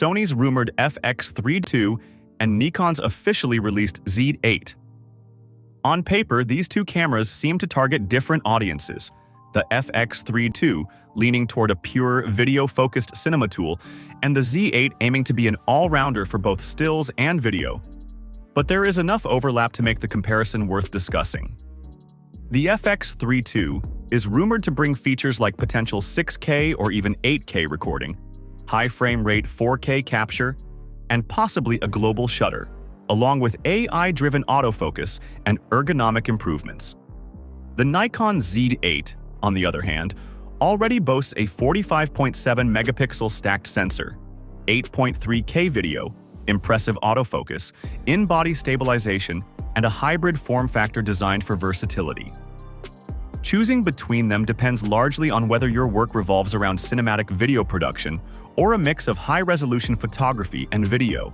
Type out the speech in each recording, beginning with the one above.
Sony's rumored FX3 II and Nikon's officially released Z8. On paper, these two cameras seem to target different audiences, the FX3 II leaning toward a pure, video-focused cinema tool, and the Z8 aiming to be an all-rounder for both stills and video. But there is enough overlap to make the comparison worth discussing. The FX3 II is rumored to bring features like potential 6K or even 8K recording, high frame rate 4K capture, and possibly a global shutter, along with AI-driven autofocus and ergonomic improvements. The Nikon Z8, on the other hand, already boasts a 45.7 megapixel stacked sensor, 8.3K video, impressive autofocus, in-body stabilization, and a hybrid form factor designed for versatility. Choosing between them depends largely on whether your work revolves around cinematic video production or a mix of high-resolution photography and video.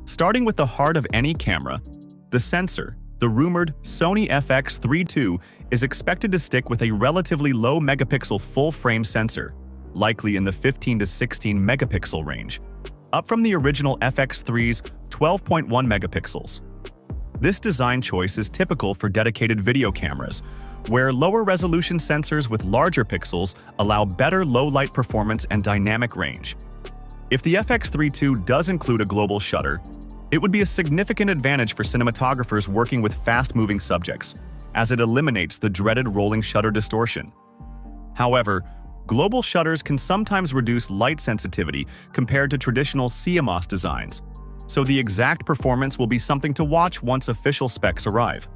Starting with the heart of any camera, the sensor, the rumored Sony FX3 II is expected to stick with a relatively low megapixel full-frame sensor, likely in the 15 to 16 megapixel range, up from the original FX3's 12.1 megapixels. This design choice is typical for dedicated video cameras, where lower-resolution sensors with larger pixels allow better low-light performance and dynamic range. If the FX3 II does include a global shutter, it would be a significant advantage for cinematographers working with fast-moving subjects, as it eliminates the dreaded rolling shutter distortion. However, global shutters can sometimes reduce light sensitivity compared to traditional CMOS designs, so the exact performance will be something to watch once official specs arrive.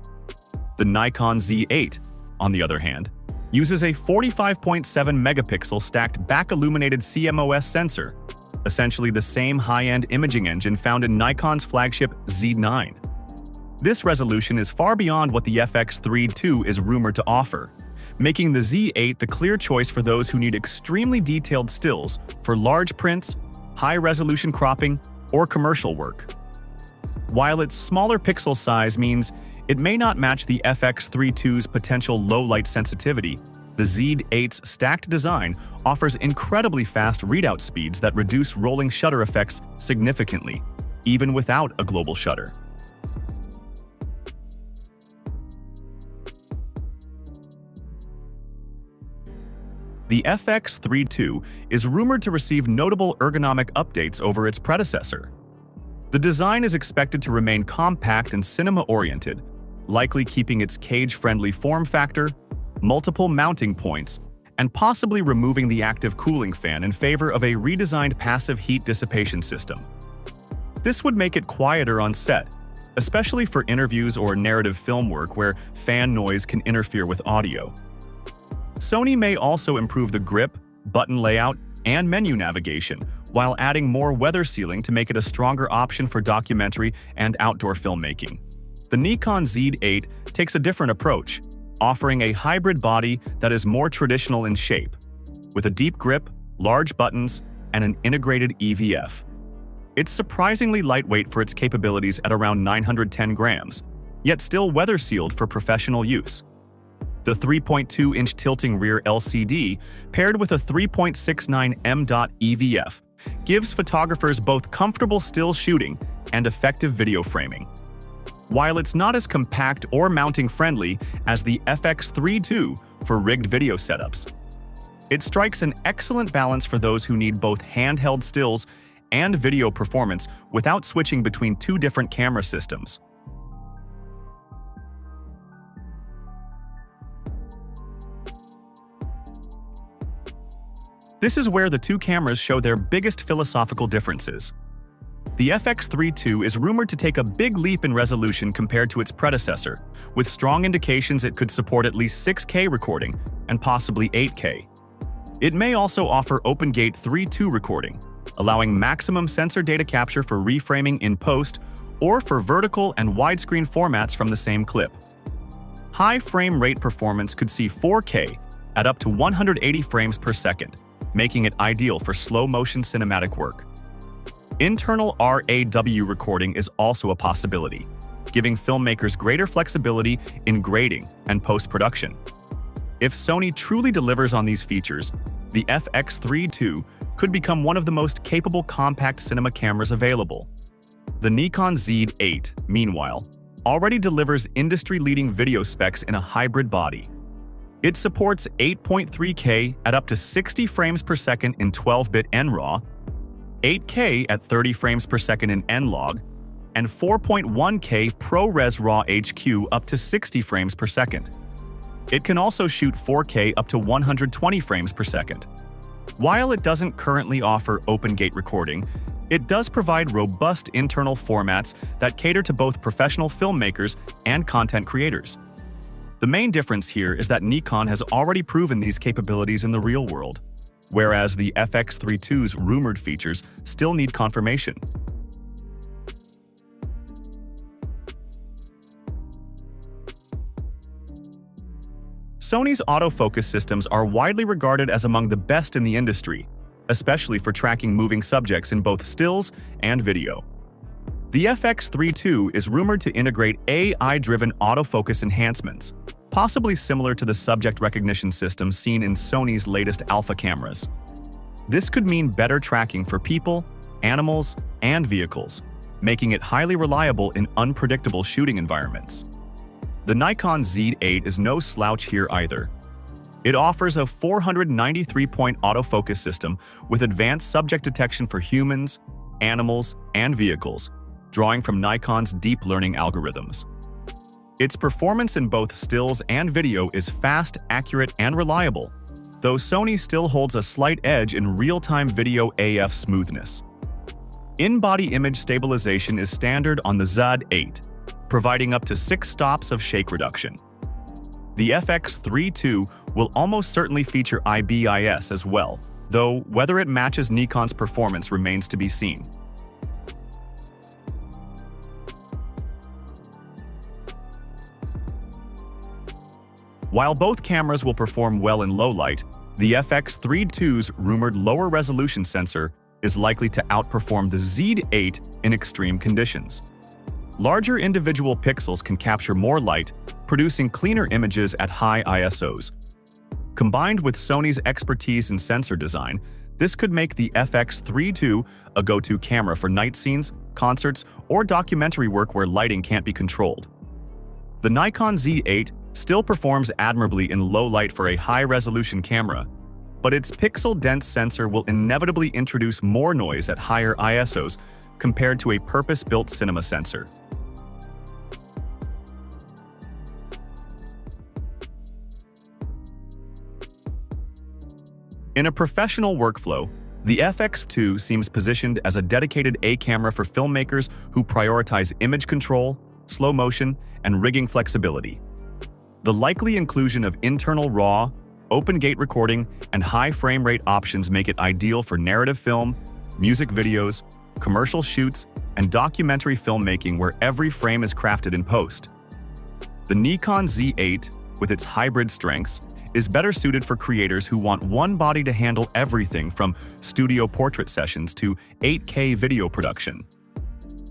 The Nikon Z8, on the other hand, uses a 45.7 megapixel stacked back-illuminated CMOS sensor, essentially the same high-end imaging engine found in Nikon's flagship Z9. This resolution is far beyond what the FX3 II is rumored to offer, making the Z8 the clear choice for those who need extremely detailed stills for large prints, high-resolution cropping, or commercial work. While its smaller pixel size means it may not match the FX3 II's potential low-light sensitivity, the Z8's stacked design offers incredibly fast readout speeds that reduce rolling shutter effects significantly, even without a global shutter. The FX3 II is rumored to receive notable ergonomic updates over its predecessor. The design is expected to remain compact and cinema-oriented, likely keeping its cage-friendly form factor, multiple mounting points, and possibly removing the active cooling fan in favor of a redesigned passive heat dissipation system. This would make it quieter on set, especially for interviews or narrative film work where fan noise can interfere with audio. Sony may also improve the grip, button layout, and menu navigation, while adding more weather sealing to make it a stronger option for documentary and outdoor filmmaking. The Nikon Z8 takes a different approach, offering a hybrid body that is more traditional in shape, with a deep grip, large buttons, and an integrated EVF. It's surprisingly lightweight for its capabilities at around 910 grams, yet still weather-sealed for professional use. The 3.2-inch tilting rear LCD, paired with a 3.69 m.dot EVF, gives photographers both comfortable still shooting and effective video framing. While it's not as compact or mounting-friendly as the FX3 II for rigged video setups, it strikes an excellent balance for those who need both handheld stills and video performance without switching between two different camera systems. This is where the two cameras show their biggest philosophical differences. The FX3 II is rumored to take a big leap in resolution compared to its predecessor, with strong indications it could support at least 6K recording and possibly 8K. It may also offer OpenGate 3.2 recording, allowing maximum sensor data capture for reframing in post or for vertical and widescreen formats from the same clip. High frame rate performance could see 4K at up to 180 frames per second, making it ideal for slow-motion cinematic work. Internal RAW recording is also a possibility, giving filmmakers greater flexibility in grading and post-production. If Sony truly delivers on these features, the FX3 II could become one of the most capable compact cinema cameras available. The Nikon Z8, meanwhile, already delivers industry-leading video specs in a hybrid body. It supports 8.3K at up to 60 frames per second in 12-bit NRAW, 8K at 30 frames per second in NLOG, and 4.1K ProRes RAW HQ up to 60 frames per second. It can also shoot 4K up to 120 frames per second. While it doesn't currently offer open-gate recording, it does provide robust internal formats that cater to both professional filmmakers and content creators. The main difference here is that Nikon has already proven these capabilities in the real world, whereas the FX3 II's rumored features still need confirmation. Sony's autofocus systems are widely regarded as among the best in the industry, especially for tracking moving subjects in both stills and video. The FX3 II is rumored to integrate AI-driven autofocus enhancements, possibly similar to the subject recognition system seen in Sony's latest alpha cameras. This could mean better tracking for people, animals, and vehicles, making it highly reliable in unpredictable shooting environments. The Nikon Z8 is no slouch here either. It offers a 493-point autofocus system with advanced subject detection for humans, animals, and vehicles, drawing from Nikon's deep learning algorithms. Its performance in both stills and video is fast, accurate, and reliable, though Sony still holds a slight edge in real-time video AF smoothness. In-body image stabilization is standard on the Z8, providing up to 6 stops of shake reduction. The FX3 II will almost certainly feature IBIS as well, though whether it matches Nikon's performance remains to be seen. While both cameras will perform well in low light, the FX3 II's rumored lower resolution sensor is likely to outperform the Z8 in extreme conditions. Larger individual pixels can capture more light, producing cleaner images at high ISOs. Combined with Sony's expertise in sensor design, this could make the FX3 II a go-to camera for night scenes, concerts, or documentary work where lighting can't be controlled. The Nikon Z8 still performs admirably in low light for a high-resolution camera, but its pixel-dense sensor will inevitably introduce more noise at higher ISOs compared to a purpose-built cinema sensor. In a professional workflow, the FX2 seems positioned as a dedicated A camera for filmmakers who prioritize image control, slow motion, and rigging flexibility. The likely inclusion of internal RAW, open-gate recording, and high frame rate options make it ideal for narrative film, music videos, commercial shoots, and documentary filmmaking where every frame is crafted in post. The Nikon Z8, with its hybrid strengths, is better suited for creators who want one body to handle everything from studio portrait sessions to 8K video production.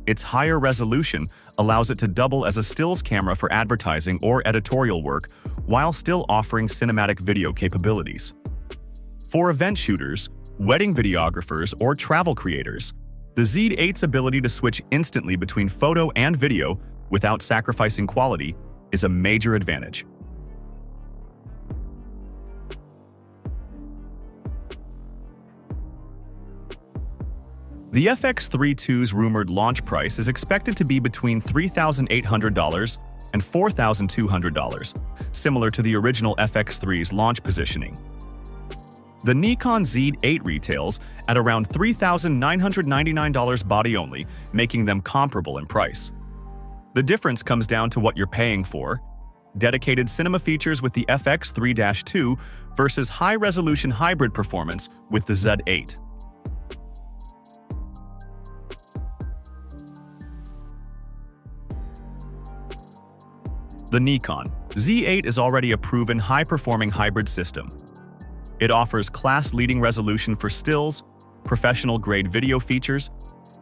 Its higher resolution allows it to double as a stills camera for advertising or editorial work, while still offering cinematic video capabilities. For event shooters, wedding videographers, or travel creators, the Z8's ability to switch instantly between photo and video without sacrificing quality is a major advantage. The FX3 II's rumored launch price is expected to be between $3,800 and $4,200, similar to the original FX3's launch positioning. The Nikon Z8 retails at around $3,999 body only, making them comparable in price. The difference comes down to what you're paying for: dedicated cinema features with the FX3 II versus high-resolution hybrid performance with the Z8. The Nikon Z8 is already a proven high-performing hybrid system. It offers class-leading resolution for stills, professional-grade video features,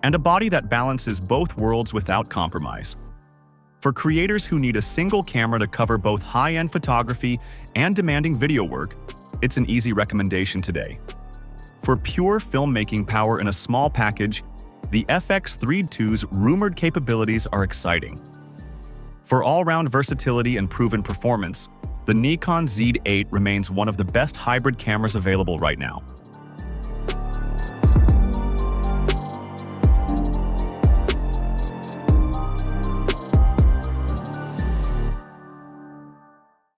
and a body that balances both worlds without compromise. For creators who need a single camera to cover both high-end photography and demanding video work, it's an easy recommendation today. For pure filmmaking power in a small package, the FX3 II's rumored capabilities are exciting. For all-round versatility and proven performance, the Nikon Z8 remains one of the best hybrid cameras available right now.